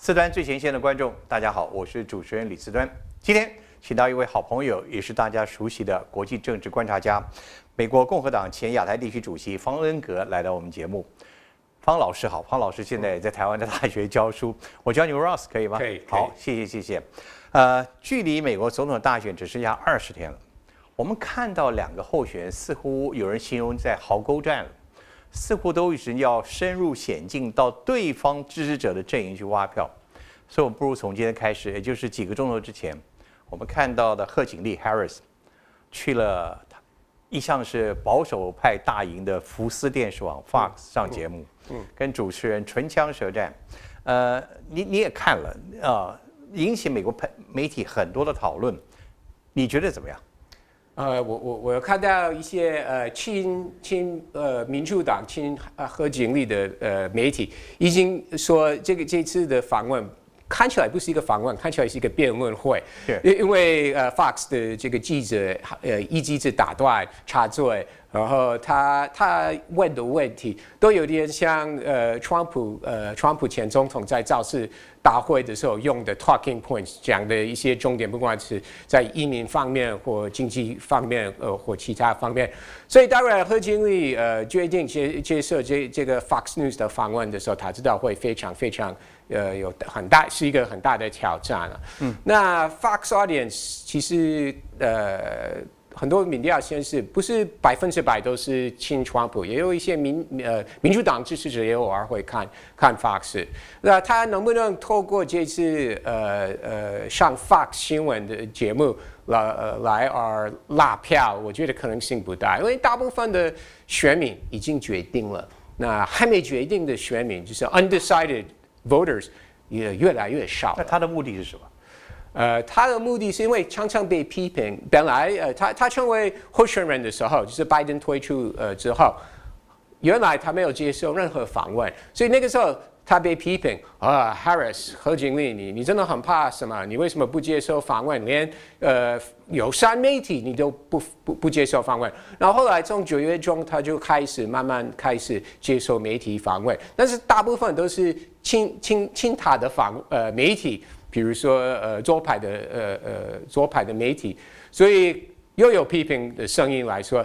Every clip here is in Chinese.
四端最前线的观众，大家好，我是主持人李四端。今天请到一位好朋友，也是大家熟悉的国际政治观察家，美国共和党前亚太地区主席方恩格来到我们节目。方老师好，方老师现在也在台湾的大学教书，我叫你 Ross 可以吗？可以。好，谢谢。距离美国总统大选只剩下20天了，我们看到两个候选人似乎有人形容在壕沟战了。似乎都是要深入险境到对方支持者的阵营去挖票，所以我们不如从今天开始，也就是几个钟头之前，我们看到的贺锦丽 Harris 去了一向是保守派大营的福斯电视网 Fox 上节目，跟主持人唇枪舌战，你也看了引起美国媒体很多的讨论，你觉得怎么样？我有看到一些亲民主党亲贺锦丽的媒体已经说这次的访问看起来不是一个访问，看起来是一个辩论会，因为Fox 的这个记者一直打断插嘴，然后他问的问题都有点像川普前总统在造势大会的时候用的 talking points 讲的一些重点，不管是在移民方面或经济方面或其他方面。所以当然贺锦丽决定接受这个 Fox News 的访问的时候，他知道会非常是一个很大的挑战了。那 Fox Audience 其实很多民调显示，不是100%都是亲川普，也有一些民主党支持者也偶尔会看 Fox。那他能不能透过这次上 Fox 新闻的节目来拉票？我觉得可能性不大，因为大部分的选民已经决定了，那还没决定的选民就是 undecided voters 也越来越少。那他的目的是什么？他的目的是因为常常被批评。本来他成为候选人的时候，就是拜登退出之后，原来他没有接受任何访问，所以那个时候他被批评Harris 贺锦丽，你真的很怕什么？你为什么不接受访问？连友善媒体你都不接受访问。然后后来从9月中他就慢慢开始接受媒体访问，但是大部分都是亲他的媒体。比如说左派的媒体，所以又有批评的声音来说，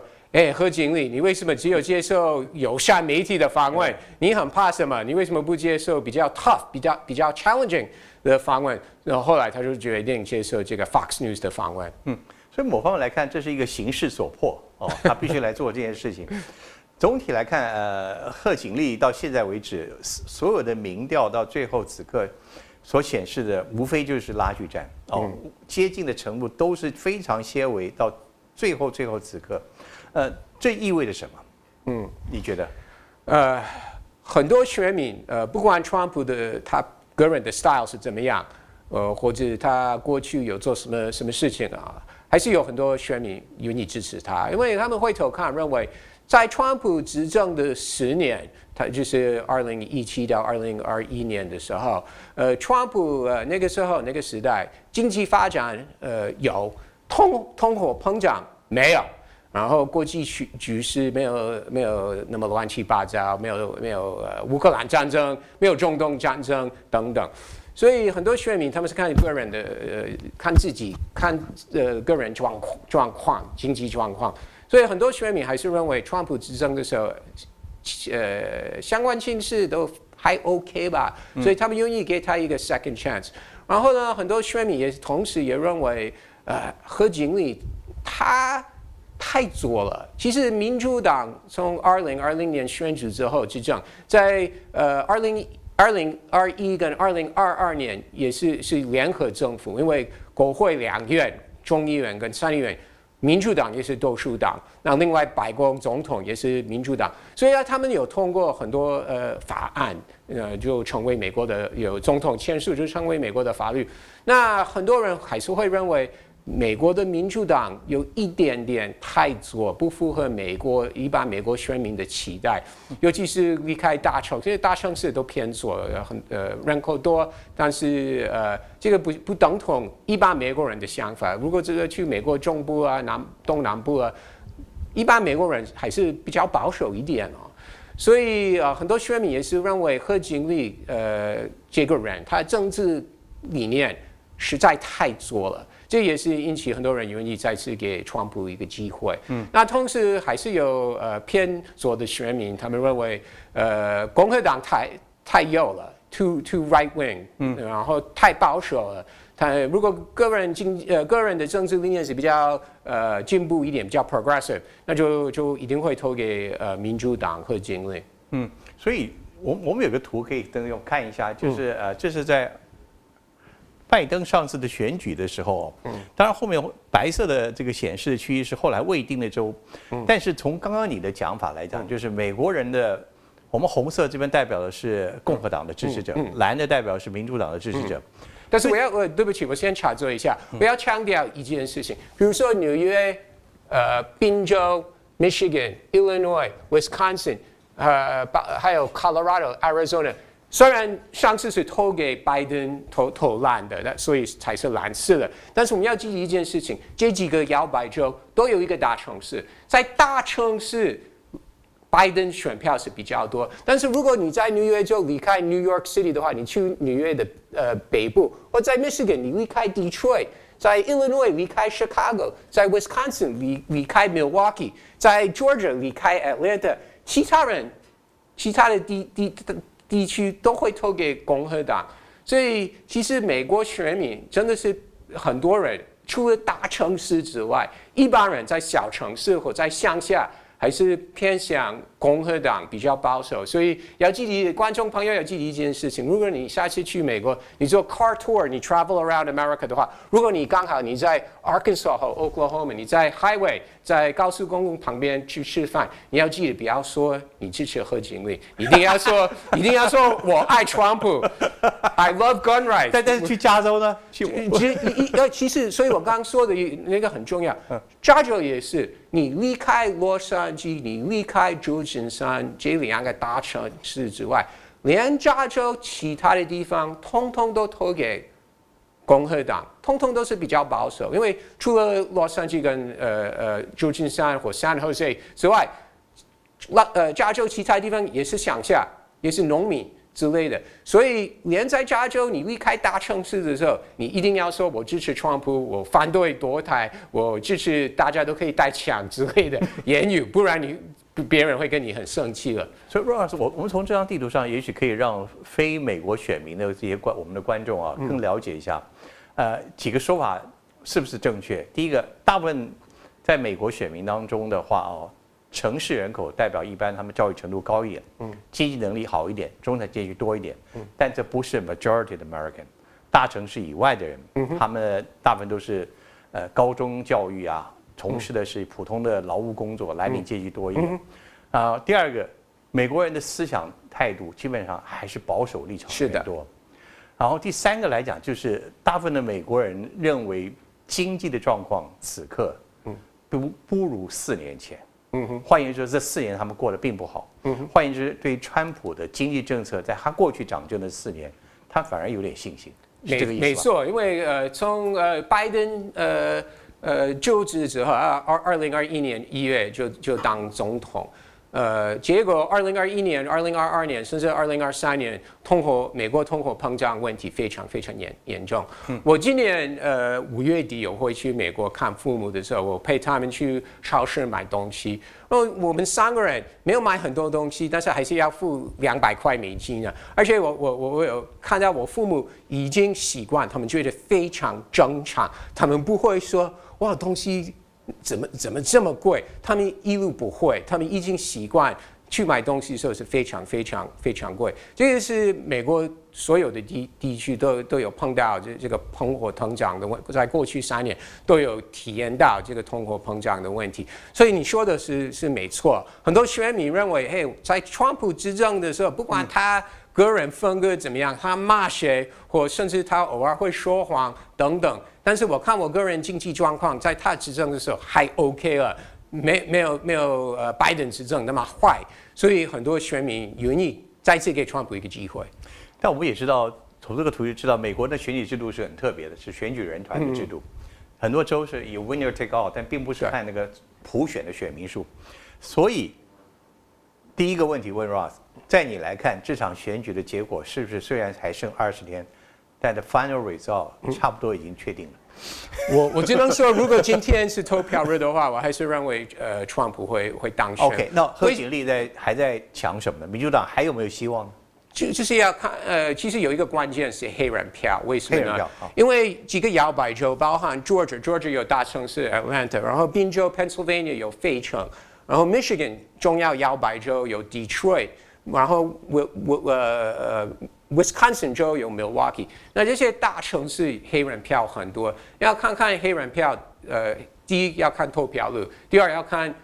贺锦丽，你为什么只有接受友善媒体的访问？你很怕什么？你为什么不接受比较 tough、比较 challenging 的访问？然后后来他就决定接受这个 Fox News 的访问。所以某方面来看，这是一个形势所迫他必须来做这件事情。总体来看，贺锦丽到现在为止，所有的民调到最后此刻所显示的，无非就是拉锯战接近的程度都是非常些微，到最后此刻，这意味着什么？你觉得？很多选民不管川普的他个人的 style 是怎么样，或者他过去有做什么事情还是有很多选民愿意支持他，因为他们回头看认为，在川普执政的10年。他就是2017到2021年的时候，川普那个时候那个时代经济发展有，通货膨胀没有，然后国际局势没有那么乱七八糟，没有乌克兰战争，没有中东战争等等，所以很多选民他们是看个人的看自己个人状况经济状况，所以很多选民还是认为川普执政的时候。相关情势都还 OK 吧，所以他们愿意给他一个 second chance。然后呢，很多选民同时也认为，贺锦丽他太作了。其实民主党从2020年选举之后执政，在2021跟2022年也是联合政府，因为国会2院、众议院跟参议院。民主党也是多数党，那另外白宫总统也是民主党，所以他们有通过很多法案，就成为美国的有总统签署就成为美国的法律。那很多人还是会认为美国的民主党有一点点太左，不符合一般美国选民的期待，尤其是离开大城，这些大城市都偏左，人口多，但是这个不等同一般美国人的想法。如果这个去美国中部东南部一般美国人还是比较保守一点所以很多选民也是认为贺锦丽这个人他政治理念实在太左了，这也是引起很多人愿意再次给川普一个机会。那同时还是有偏左的选民，他们认为共和党太右了，too right wing，然后太保守了。他如果个人的政治理念是比较进步一点，比较 progressive， 那就一定会投给民主党和金类。所以我们有个图可以等用看一下，就是这是在拜登上次的选举的时候，当然后面白色的这个显示区域是后来未定的州，但是从刚刚你的讲法来讲，就是美国人的。我们红色这边代表的是共和党的支持者，蓝的代表是民主党的支持者。但是对不起，我先插嘴一下，我要强调一件事情，比如说纽约、宾州、Michigan、Illinois、Wisconsin，还有 Colorado、Arizona， 虽然上次是投给拜登投蓝的，所以才是蓝色的，但是我们要记住一件事情，这几个摇摆州都有一个大城市，在大城市。拜登选票是比较多，但是如果你在纽约州离开 New York City 的话，你去纽约的北部，或在 Michigan 你离开 Detroit， 在 Illinois 离开 Chicago， 在 Wisconsin 离开 Milwaukee， 在 Georgia 离开 Atlanta， 其他的地区都会投给共和党，所以其实美国选民真的是很多人，除了大城市之外，一般人在小城市或在乡下。还是偏向共和党比较保守，所以要记得观众朋友要记得一件事情：如果你下次去美国，你做 car tour， 你 travel around America 的话，如果你刚好你在 Arkansas 和 Oklahoma， 你在 highway 在高速公路旁边去吃饭，你要记得不要说你支持贺锦丽，一定要说我爱川普 ，I love gun rights。但是去加州呢？其实，所以我刚刚说的那个很重要，加州也是。你离开洛杉矶，你离开旧金山这两个大城市之外，连加州其他的地方，通通都投给共和党，通通都是比较保守。因为除了洛杉矶跟旧金山或 San Jose 之外，加州其他地方也是乡下，也是农民。之类的，所以连在加州，你离开大城市的时候，你一定要说我支持川普，我反对堕胎，我支持大家都可以带枪之类的言语，不然别人会跟你很生气了。所以，罗老师，我们从这张地图上，也许可以让非美国选民的这些我们的观众啊，更了解一下，几个说法是不是正确？第一个，大部分在美国选民当中的话哦。城市人口代表一般他们教育程度高一点，经济能力好一点，中产阶级多一点，但这不是 majority 的 American。大城市以外的人，他们大部分都是高中教育啊，从事的是普通的劳务工作，蓝领阶级多一点。第二个，美国人的思想态度基本上还是保守立场居多。然后第三个来讲，就是大部分的美国人认为经济的状况此刻不如4年前。换言之，这4年他们过得并不好。换言之，对川普的经济政策，在他过去掌政的4年，他反而有点信心，是这个意思吧？没错，因为从拜登就职之后，2021年1月就当总统。结果2021年、2022年，甚至2023年，美国通货膨胀问题非常非常严重。我今年5月底我会去美国看父母的时候，我陪他们去超市买东西。我们3个人没有买很多东西，但是还是要付200块美金啊！而且我有看到我父母已经习惯，他们觉得非常正常，他们不会说哇东西。怎么这么贵？他们一路不会，他们已经习惯去买东西的时候是非常非常非常贵。这个是美国所有的地区都有碰到这个通货膨胀的问题，在过去3年都有体验到这个通货膨胀的问题。所以你说的是没错。很多选民认为，嘿，在川普执政的时候，不管他个人风格怎么样，他骂谁，或甚至他偶尔会说谎等等。但是我看我个人经济状况，在他执政的时候还 OK 了，没有拜登执政那么坏，所以很多选民愿意再次给川普一个机会。但我们也知道，从这个图就知道，美国的选举制度是很特别的，是选举人团的制度。很多州是以 winner take all， 但并不是看那个普选的选民数。所以第一个问题问 Ross， 在你来看这场选举的结果是不是虽然还剩20天，但的 final result 差不多已经确定了？我只能说，如果今天是投票日的话，我还是认为川普会当选。OK， 那贺锦丽还在抢什么呢？民主党还有没有希望呢？就是要看其实有一个关键是黑人票，为什么呢？黑人票因为几个摇摆州，包含 Georgia 有大城市 Atlanta， 然后宾州 Pennsylvania 有费城，然后 Michigan 重要摇摆州有 Detroit， 然后Wisconsin 州有 Milwaukee， 那这些大城市黑人票很多，要看看黑人票，第一要看投票率，第二要看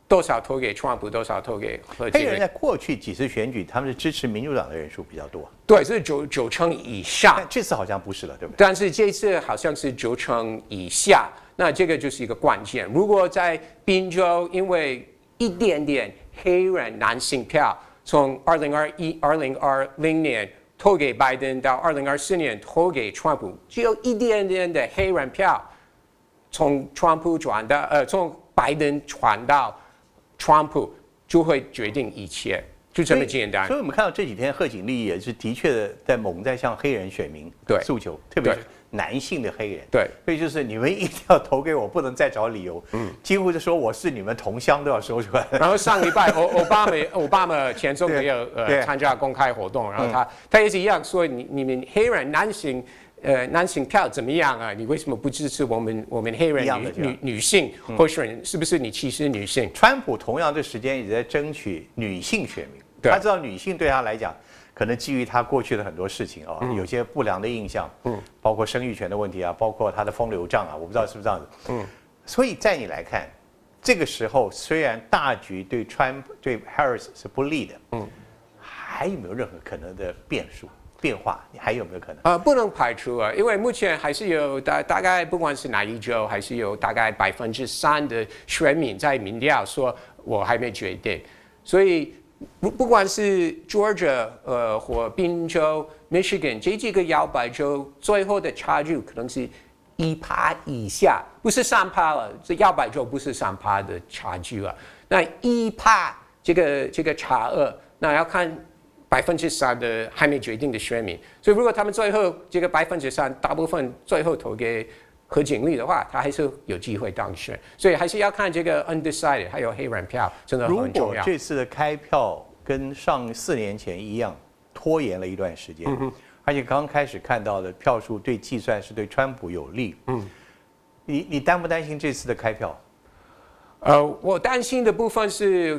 多少投给川普，多少投给贺锦丽。黑人在过去几次选举，他们是支持民主党的人数比较多，对，是九成以上。但这次好像不是了，对不对？但是这次好像是9成以下，那这个就是一个关键。如果在宾州，因为一点点黑人男性票，从2020年投给拜登到2024年投给川普，只有一点点的黑人票从从拜登传到川普，就会决定一切，就这么简单。所以我们看到这几天贺锦丽也是的确的在向黑人选民诉求，特别是男性的黑人。对，所以就是你们一定要投给我，不能再找理由。几乎是说我是你们同乡都要说出来。然后上礼拜奥巴马前总统也参加公开活动，然后他也是一样说你们黑人男性票怎么样啊？你为什么不支持我们黑人女性候选人？是不是你歧视女性？川普同样的时间也在争取女性选民，他知道女性对他来讲，可能基于他过去的很多事情啊，有些不良的印象，包括生育权的问题啊，包括他的风流账啊，我不知道是不是这样子。所以在你来看，这个时候虽然大局对Harris 是不利的，还有没有任何可能的变化？你还有没有可能？不能排除啊，因为目前还是有大概不管是哪一州，还是有大概3%的选民在民调说我还没决定，所以不管是 Georgia 或宾州 Michigan 这几个摇摆州，最后的差距可能是1%以下，不是3%了，这摇摆州不是3%的差距了，那1%这个差额，那要看3%的还没决定的选民，所以如果他们最后这个3%大部分最后投给贺锦丽的话，他还是有机会当选，所以还是要看这个 undecided 还有黑人票，真的很重要。如果这次的开票跟上4年前一样，拖延了一段时间，而且刚开始看到的票数对计算是对川普有利，你担不担心这次的开票？我担心的部分是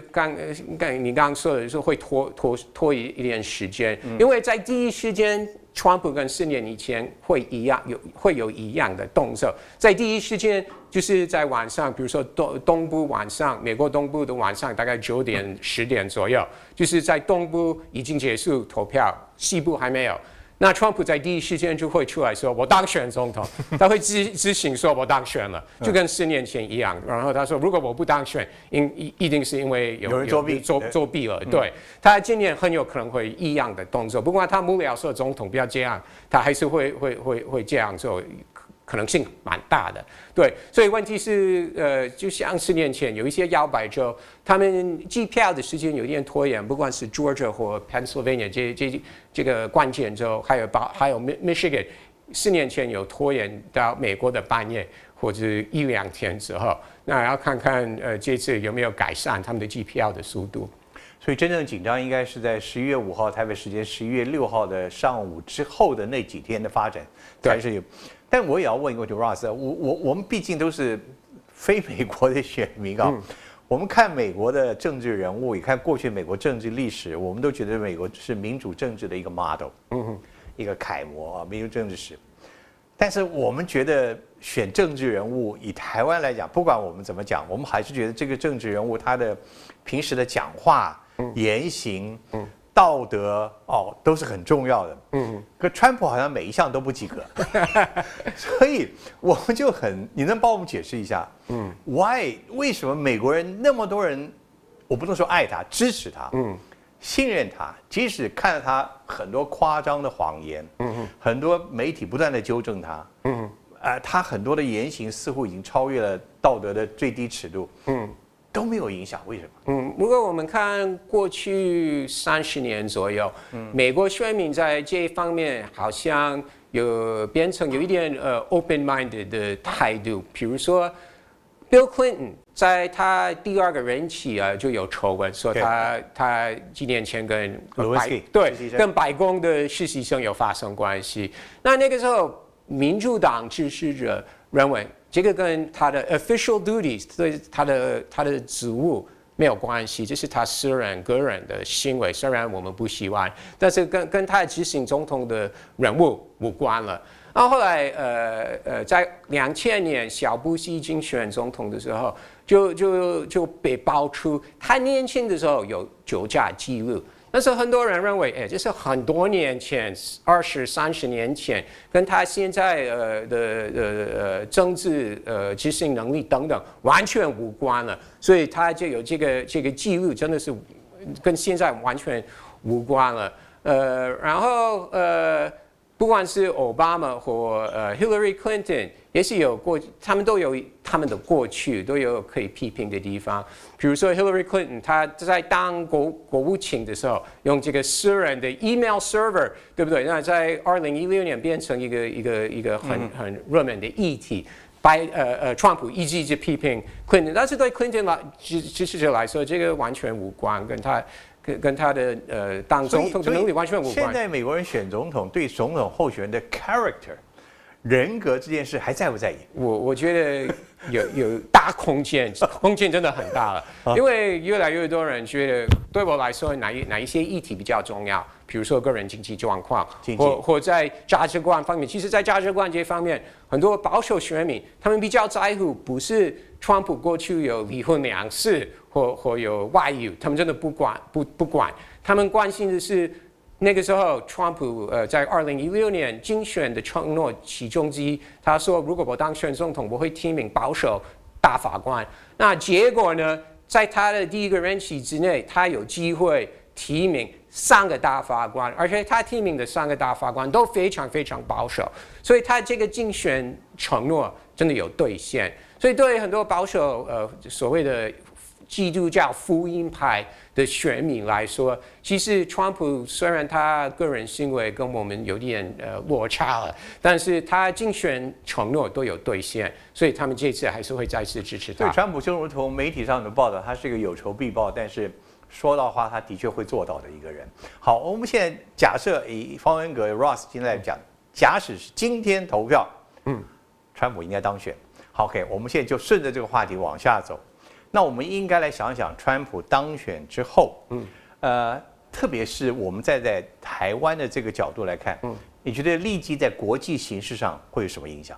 你刚刚说的，是会拖一点时间，因为在第一时间，川普跟4年以前会有一样的动作，在第一时间就是在晚上，比如说东部晚上，美国东部的晚上大概9点10点左右，就是在东部已经结束投票，西部还没有。那川普在第一时间就会出来说：“我当选总统。”他会自行说：“我当选了。”就跟4年前一样。然后他说：“如果我不当选，一定是因为有人作弊了。”对，他今年很有可能会一样的动作。不管他幕僚说总统不要这样，他还是会这样做。可能性蛮大的，对，所以问题是，就像4年前有一些摇摆州，他们计票的时间有点拖延，不管是 Georgia 或 Pennsylvania 这个关键州，还有 Michigan， 4年前有拖延到美国的半夜或者1-2天之后，那要看看这次有没有改善他们的计票的速度。所以真正紧张应该是在11月5号台北时间11月6号的上午之后的那几天的发展才是有。但我也要问一个问题 ，Ross， 我们毕竟都是非美国的选民啊，我们看美国的政治人物，也看过去美国政治历史，我们都觉得美国是民主政治的一个 model，一个楷模啊，民主政治史。但是我们觉得选政治人物，以台湾来讲，不管我们怎么讲，我们还是觉得这个政治人物他的平时的讲话、言行、道德都是很重要的。可川普好像每一项都不及格，所以我们就你能帮我们解释一下？Why 为什么美国人那么多人，我不能说爱他，支持他，信任他，即使看到他很多夸张的谎言，很多媒体不断的纠正他，他很多的言行似乎已经超越了道德的最低尺度，都没有影响，为什么？如果我们看过去30年左右，美国选民在这一方面好像有变成有一点open-minded 的态度，比如说 Bill Clinton 在他第2个任期就有丑闻，说他几年前跟白宫的实习生有发生关系。那个时候，民主党支持者认为这个跟他的 official duties 对他的职务没有关系，这是他个人的行为，虽然我们不喜欢，但是跟他执行总统的任务无关了。然后后来在2000年小布希竞选总统的时候，就被爆出他年轻的时候有酒驾记录。那时候很多人认为，这是很多年前，20、30年前，跟他现在的政治执行能力等等完全无关了。所以他就有这个记录，真的是跟现在完全无关了。然后不管是奥巴马或Hillary Clinton， 也是他们都有他们的过去，都有可以批评的地方。比如说 Hillary Clinton， 她在当国务卿的时候，用这个私人的 email server， 对不对？那在2016年变成一个很热门的议题。川普一直批评 Clinton， 但是对 Clinton 支持者来说，这个完全无关，跟他的当总统的能力完全无关。现在美国人选总统，对总统候选人的 character 人格这件事还在不在意？我觉得有大空间，空间真的很大了，因为越来越多人觉得，对我来说哪一些议题比较重要？比如说个人经济状况，或在价值观方面。其实，在价值观这方面，很多保守选民他们比较在乎，不是川普过去有离婚2次或有外遇，他们真的不管，他们关心的是那个时候川普在2016年竞选的承诺其中之一，他说如果我当选总统，我会提名保守大法官。那结果呢，在他的第1个任期之内，他有机会提名3个大法官，而且他提名的3个大法官都非常非常保守，所以他这个竞选承诺真的有兑现。所以对很多保守所谓的基督教福音派的选民来说，其实川普虽然他个人行为跟我们有点落差了，但是他竞选承诺都有兑现，所以他们这次还是会再次支持他。对，川普就如同媒体上的报道，他是一个有仇必报，但是说到话他的确会做到的一个人。好，我们现在假设以方文革 Ross 现在讲，假使是今天投票，川普应该当选。好 ，OK， 我们现在就顺着这个话题往下走。那我们应该来想想，川普当选之后，特别是我们在台湾的这个角度来看，你觉得立即在国际形势上会有什么影响？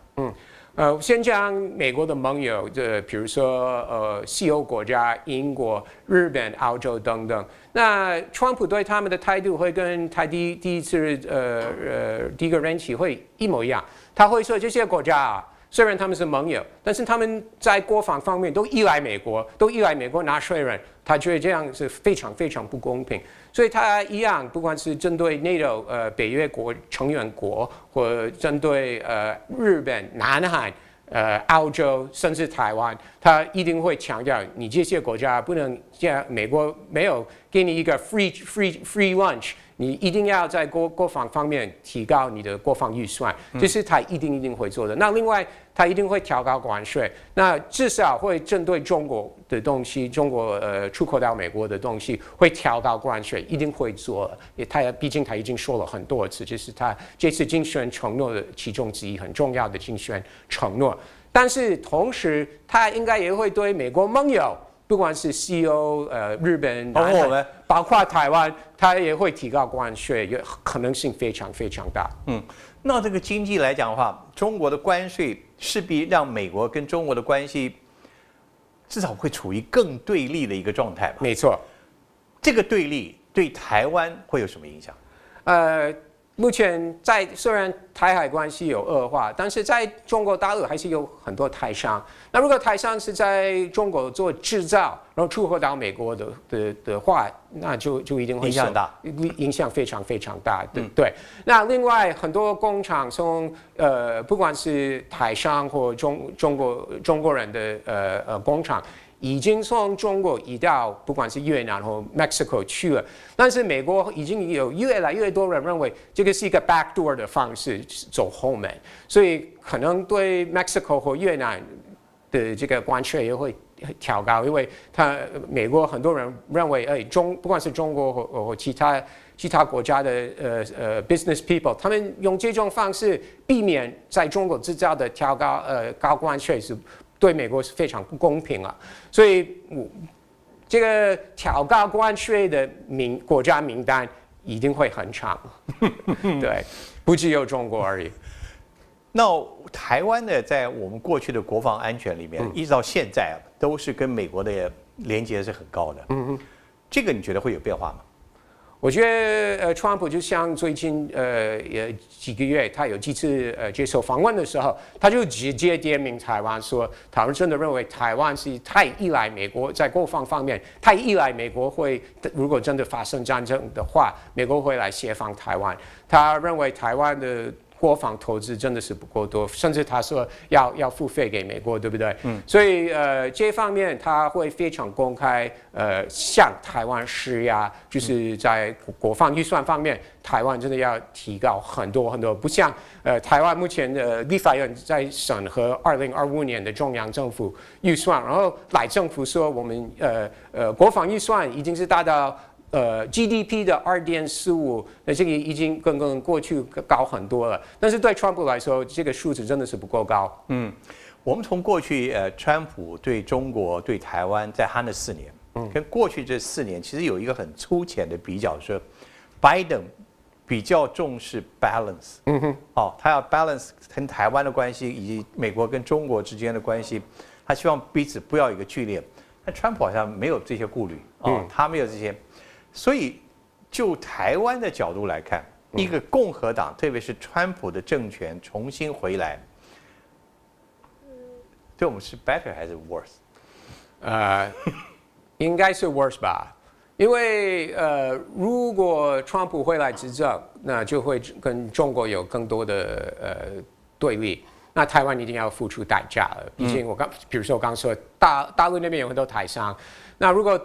先讲美国的盟友，比如说西欧国家，英国、日本、澳洲等等。那川普对他们的态度会跟他第一次第1个任期会一模一样，他会说这些国家虽然他们是盟友，但是他们在国防方面都依赖美国，纳税人，他觉得这样是非常非常不公平。所以他一样，不管是针对 NATO 北约国成员国，或针对日本、南韩、澳洲，甚至台湾，他一定会强调，你这些国家不能像美国没有给你一个 free lunch。你一定要在国防方面提高你的国防预算，这是他一定会做的。那另外，他一定会调高关税，那至少会针对中国的东西，中国出口到美国的东西会调高关税，一定会做的。毕竟他已经说了很多次，这是他这次竞选承诺的其中之一，很重要的竞选承诺。但是同时，他应该也会对美国盟友，不管是西欧、日本、南韩，包括台湾，它也会提高关税，可能性非常非常大。那这个经济来讲的话，中国的关税势必让美国跟中国的关系至少会处于更对立的一个状态吧？没错，这个对立对台湾会有什么影响？目前虽然台海关系有恶化，但是在中国大陆还是有很多台商。那如果台商是在中国做制造，然后出口到美国的话，那就一定会影响大，影响非常非常大。对。那另外很多工厂从不管是台商或中国人的工厂，已经从中国移到不管是越南或 Mexico 去了，但是美国已经有越来越多人认为这个是一个 backdoor 的方式，走后门，所以可能对 Mexico 或越南的这个关税也会调高，因为美国很多人认为，不管是中国或其他国家的business people， 他们用这种方式避免在中国制造的调高关税是对美国是非常不公平了，所以这个调高关税的国家名单一定会很长，对，不只有中国而已。那台湾呢，在我们过去的国防安全里面，一直到现在都是跟美国的连接是很高的。这个你觉得会有变化吗？我觉得川普就像最近几个月，他有几次接受访问的时候，他就直接点名台湾，说台湾真的认为台湾是太依赖美国，在国防方面太依赖美国会，如果真的发生战争的话，美国会来协防台湾。他认为台湾的国防投资真的是不够多，甚至他说要付费给美国，对不对？所以这方面他会非常公开向台湾施压，就是在国防预算方面，台湾真的要提高很多很多，不像台湾目前的立法院在审核2025年的中央政府预算，然后赖政府说我们国防预算已经是达到GDP 的2.45%，那这个已经跟过去高很多了。但是对川普来说，这个数字真的是不够高。我们从过去川普对中国、对台湾在他那4年，跟过去这4年，其实有一个很粗浅的比较，说拜登比较重视 balance，他要 balance 跟台湾的关系，以及美国跟中国之间的关系，他希望彼此不要有一个剧烈。但川普好像没有这些顾虑，他没有这些。所以，就台湾的角度来看，一个共和党，特别是川普的政权重新回来，对我们是 better 还是 worse？应该是 worse 吧，因为如果川普回来执政，那就会跟中国有更多的对立。那台湾一定要付出代价了，毕竟比如说我刚说大陆那边有很多台商，那如果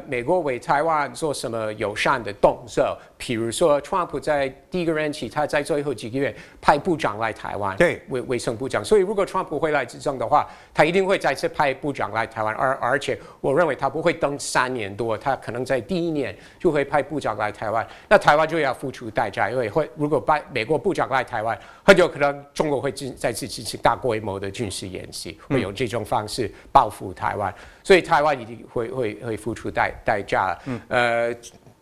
美国为台湾做什么友善的动作，比如说川普在第一个任期，他在最后几个月派部长来台湾，对，卫生部长，所以如果川普回来执政的话，他一定会再次派部长来台湾，而且我认为他不会等3年多，他可能在第1年就会派部长来台湾，那台湾就要付出代价，因为如果美国部长来台湾，很有可能中国会再次进行大规模的军事演习，会用这种方式报复台湾，所以台湾一定会付出代价。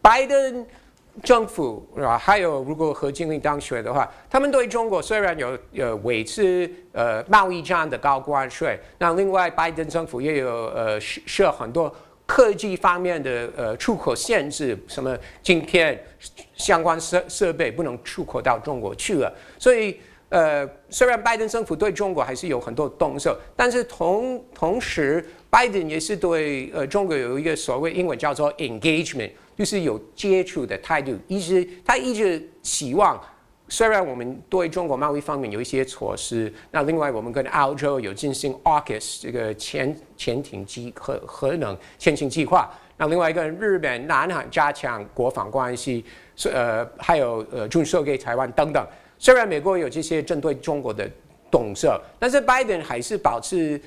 拜登政府还有如果何经理当选的话，他们对中国虽然有维持贸易战的高关税，那另外拜登政府也有设很多科技方面的出口限制，什么晶片相关设备不能出口到中国去了，所以。虽然拜登政府对中国还是有很多动作，但是同时，拜登也是对中国有一个所谓英文叫做 engagement， 就是有接触的态度。他一直希望，虽然我们对中国贸易方面有一些措施，那另外我们跟澳洲有进行 AUKUS 这个潜艇核能潜艇计划，那另外跟日本、南韩加强国防关系，还有军售给台湾等等。虽然美国有这些针对中国的动作，但是拜登还是保持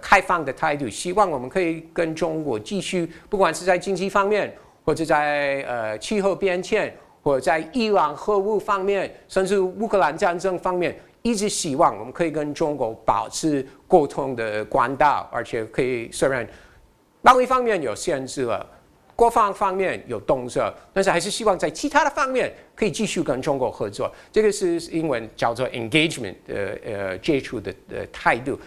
开放的态度，希望我们可以跟中国继续，不管是在经济方面，或者在气候变迁，或者在伊朗核武方面，甚至乌克兰战争方面，一直希望我们可以跟中国保持沟通的管道，而且可以虽然贸易方面有限制了。国防方面有动作，但是还是希望在其他的方面可以继续跟中国合作。这个是英文叫做 engagement 接触的态度。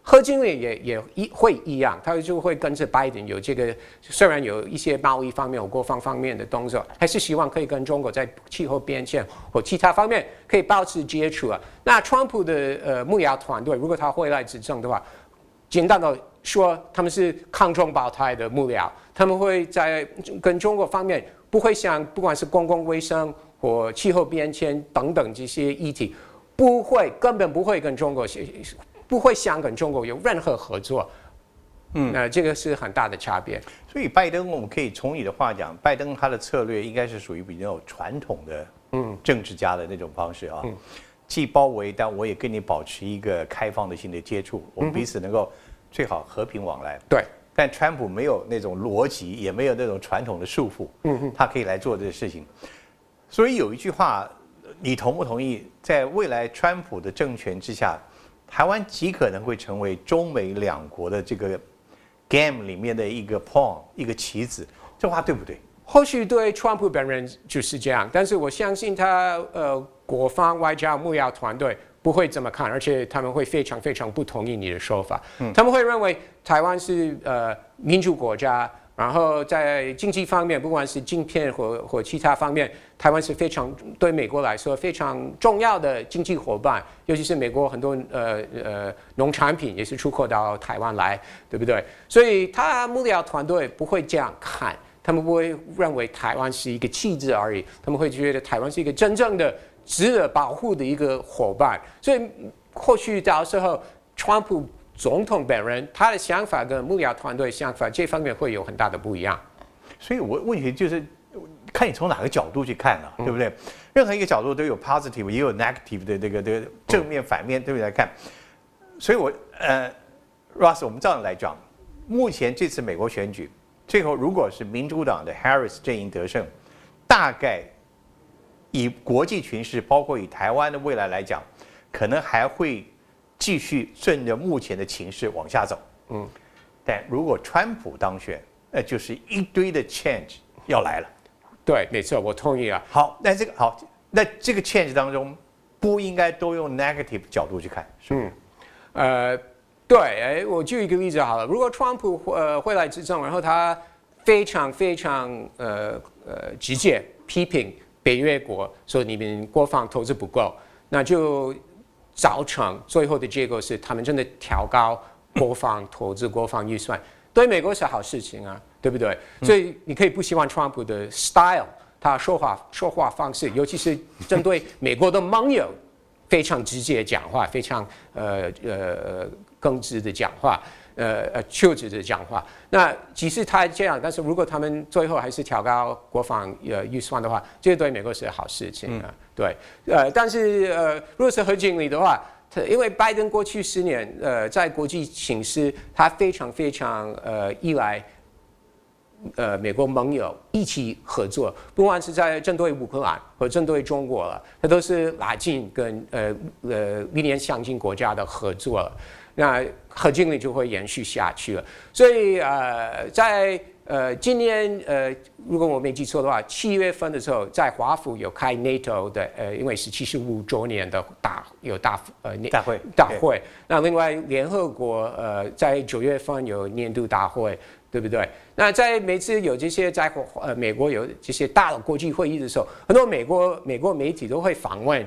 贺锦丽也会一样，他就会跟着拜登有这个，虽然有一些贸易方面、国防方面的动作，还是希望可以跟中国在气候变迁或其他方面可以保持接触啊。那川普的幕僚团队，如果他回来执政的话，简单的说，他们是抗中保台的幕僚，他们会在跟中国方面不会像不管是公共卫生或气候变迁等等这些议题，根本不会跟中国不会想跟中国有任何合作。那这个是很大的差别。所以拜登，我们可以从你的话讲，拜登他的策略应该是属于比较传统的政治家的那种方式啊，既包围，但我也跟你保持一个开放的性的接触，我们彼此能够最好和平往来。对。但川普没有那种逻辑，也没有那种传统的束缚，他可以来做这个事情。所以有一句话，你同不同意？在未来川普的政权之下，台湾极可能会成为中美两国的这个 game 里面的一个 pawn， 一个棋子。这话对不对？或许对川普本人就是这样，但是我相信他国防外交幕僚团队不会这么看，而且他们会非常非常不同意你的说法。他们会认为台湾是民主国家，然后在经济方面，不管是晶片或其他方面，台湾是非常对美国来说非常重要的经济伙伴，尤其是美国很多农产品也是出口到台湾来，对不对？所以他幕僚团队不会这样看。他们不会认为台湾是一个弃子而已，他们会觉得台湾是一个真正的值得保护的一个伙伴。所以或许到时候，川普总统本人他的想法跟幕僚团队想法这方面会有很大的不一样。所以我问题就是看你从哪个角度去看啊，对不对？任何一个角度都有 positive 也有 negative 的这个正面反面，对不对？来看，所以Ross， 我们这样来讲，目前这次美国选举。最后，如果是民主党的 Harris 阵营得胜，大概以国际群势，包括以台湾的未来来讲，可能还会继续顺着目前的情势往下走。但如果川普当选，那就是一堆的 change 要来了。对，没错，我同意啊。好，那这个 change 当中，不应该都用 negative 角度去看，是不是？对，我举一个例子好了。如果川普会来执政，然后他非常非常直接批评北约国，说你们国防投资不够，那就造成最后的结果是他们真的调高国防投资、国防预算，对美国是好事情啊，对不对？所以你可以不喜欢川普的 style， 他说话方式，尤其是针对美国的盟友，非常直接讲话，非常耿直的讲话，确实的讲话。那即使他这样，但是如果他们最后还是调高国防预算的话，这个对美国是好事情啊。对，但是如果是何经理的话，因为拜登过去10年在国际形势，他非常非常依赖美国盟友一起合作，不管是在针对乌克兰和针对中国了，它都是拉近跟理念相近国家的合作了。那核经理就会延续下去了。所以在今年如果我没记错的话，7月份的时候，在华府有开 NATO 的因为是75周年的大会。那另外联合国在9月份有年度大会，对不对？那在每次有这些在美国有这些大的国际会议的时候，很多美国媒体都会访问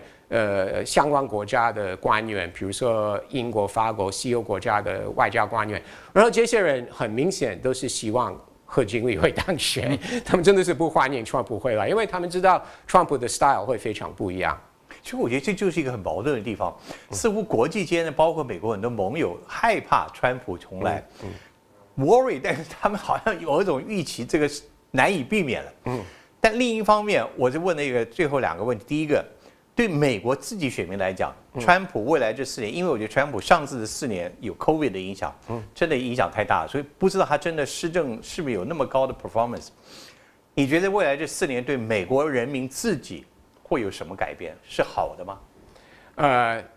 相关国家的官员，比如说英国、法国、西欧国家的外交官员，然后这些人很明显都是希望贺锦丽会当选，他们真的是不欢迎川普会来，因为他们知道川普的 style 会非常不一样。其实我觉得这就是一个很矛盾的地方，似乎国际间呢，包括美国很多盟友害怕川普重来，worry， 但是他们好像有一种预期，这个难以避免了。但另一方面，我就问了最后2个问题，第一个。对美国自己选民来讲，川普未来这4年，因为我觉得川普上次的4年有 COVID 的影响，真的影响太大了，所以不知道他真的施政是不是有那么高的 performance。你觉得未来这4年对美国人民自己会有什么改变？是好的吗？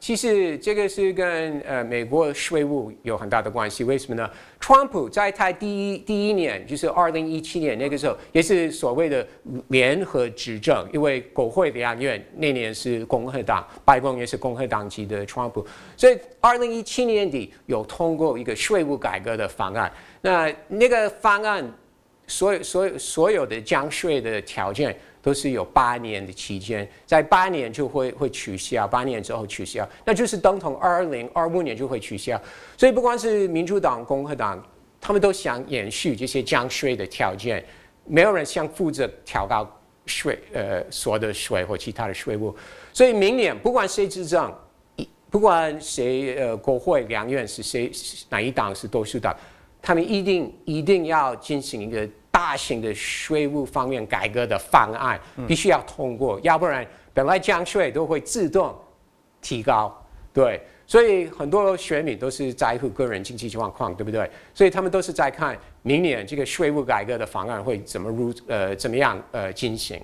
其实这个是跟美国税务有很大的关系。为什么呢？川普在他第一年，就是2017年那个时候，也是所谓的联合执政，因为国会两院那年是共和党，白宫也是共和党籍的川普，所以2017年底有通过一个税务改革的方案。那个方案所有的降税的条件。都是有8年的期间，在8年就会取消，8年之后取消，那就是等同2025年就会取消。所以不管是民主党、共和党，他们都想延续这些降税的条件，没有人想负责调高所得税或其他的税务。所以明年不管谁执政，不管谁国会两院是哪一党是多数党，他们一定要进行一个大型的税务方面改革的方案，必须要通过，要不然本来降税都会自动提高，对。所以很多选民都是在乎个人经济状况，对不对？所以他们都是在看明年这个税务改革的方案会怎么样进行。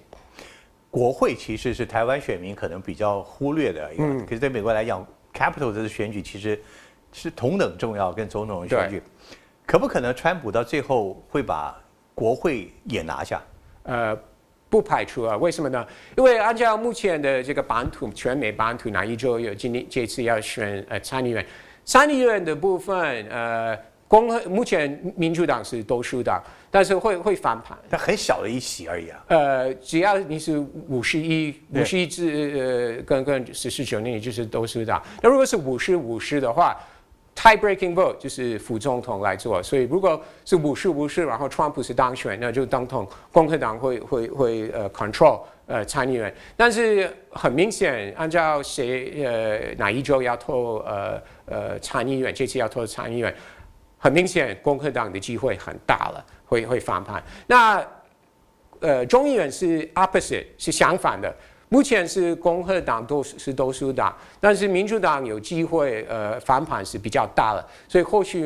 国会其实是台湾选民可能比较忽略的一个，可是对美国来讲 ，Capitol 这次选举其实是同等重要，跟总统的选举，可不可能川普到最后会把国会也拿下？不排除啊，为什么呢？因为按照目前的这个版图，全美版图哪一州有这次要选参议员，参议院的部分目前民主党是多数党，但是会翻盘。但很小的一席而已啊。只要你是51至跟14、9，也就是多数党。那如果是50的话。tie-breaking vote 就是副总统来做，所以如果是50，然后川普是当选，那就当统共和党会control 参议院。但是很明显，按照哪一州要投参议院，这次要投参议院，很明显共和党的机会很大了，会翻盘。那众议院是 opposite， 是相反的。目前是共和党是多数党，但是民主党有机会翻盘是比较大的，所以或许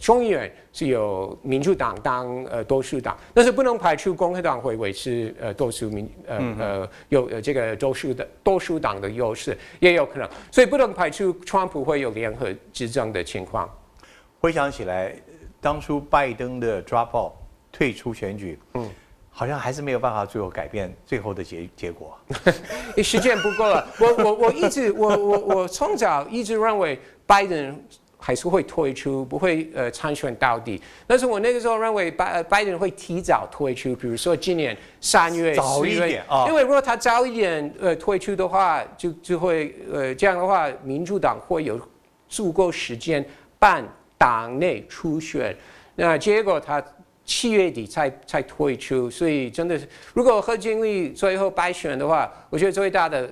众议院是有民主党当多数党，但是不能排除共和党会维持有这个多数党的优势，也有可能，所以不能排除川普会有联合执政的情况。回想起来，当初拜登的 drop out 退出选举，好像还是没有办法最后改变最后的结果。时间不够了。我从早一直认为拜登还是会退出，不会参选到底。但是我那个时候认为拜登会提早退出，比如说今年3月、4月，因为如果他早一点退出的话，就会这样的话，民主党会有足够时间办党内初选。那结果他7月底才退出，所以真的是，如果贺锦丽最后败选的话，我觉得最大的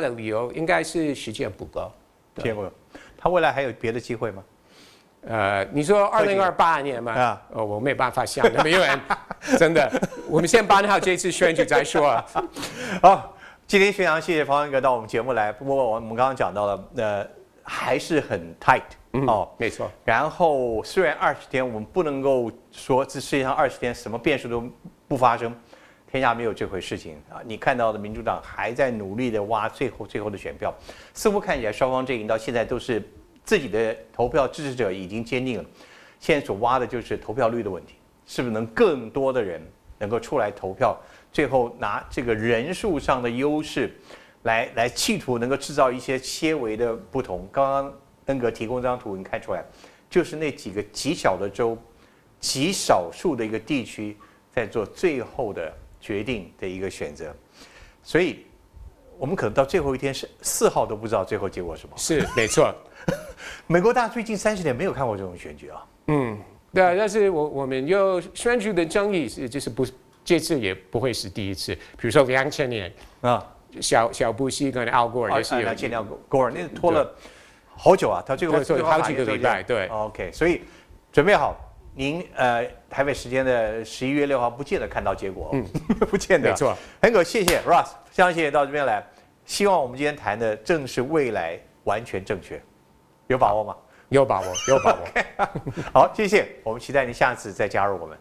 理由应该是时间不够。结果，他未来还有别的机会吗？你说2028年吗？我没办法想那么远，真的。我们先办好这次选举再说啊。好，今天宣扬，谢谢方文哥到我们节目来。不过我们刚刚讲到了，还是很 tight。没错。然后虽然20天，我们不能够说这世界上20天什么变数都不发生，天下没有这回事情啊！你看到的民主党还在努力的挖最后的选票，似乎看起来双方阵营到现在都是自己的投票支持者已经坚定了，现在所挖的就是投票率的问题，是不是能更多的人能够出来投票，最后拿这个人数上的优势来企图能够制造一些些微的不同。刚刚登哥提供这张图，你看出来，就是那几个极小的州、极少数的一个地区，在做最后的决定的一个选择。所以，我们可能到最后一天是4号都不知道最后结果是什么。是，没错。美国大最近30年没有看过这种选举啊。对啊，但是我们有选举的争议就是这次也不会是第一次。比如说2000年小布希跟al Gore也是有2000年Gore那拖了好久啊，他最后好几个礼拜，对。OK， 所以准备好，您台北时间的11月6号不见得看到结果，不见得。没错。很谢谢 Ross， 非常谢谢到这边来。希望我们今天谈的正是未来完全正确，有把握吗？有把握。好，谢谢，我们期待您下次再加入我们。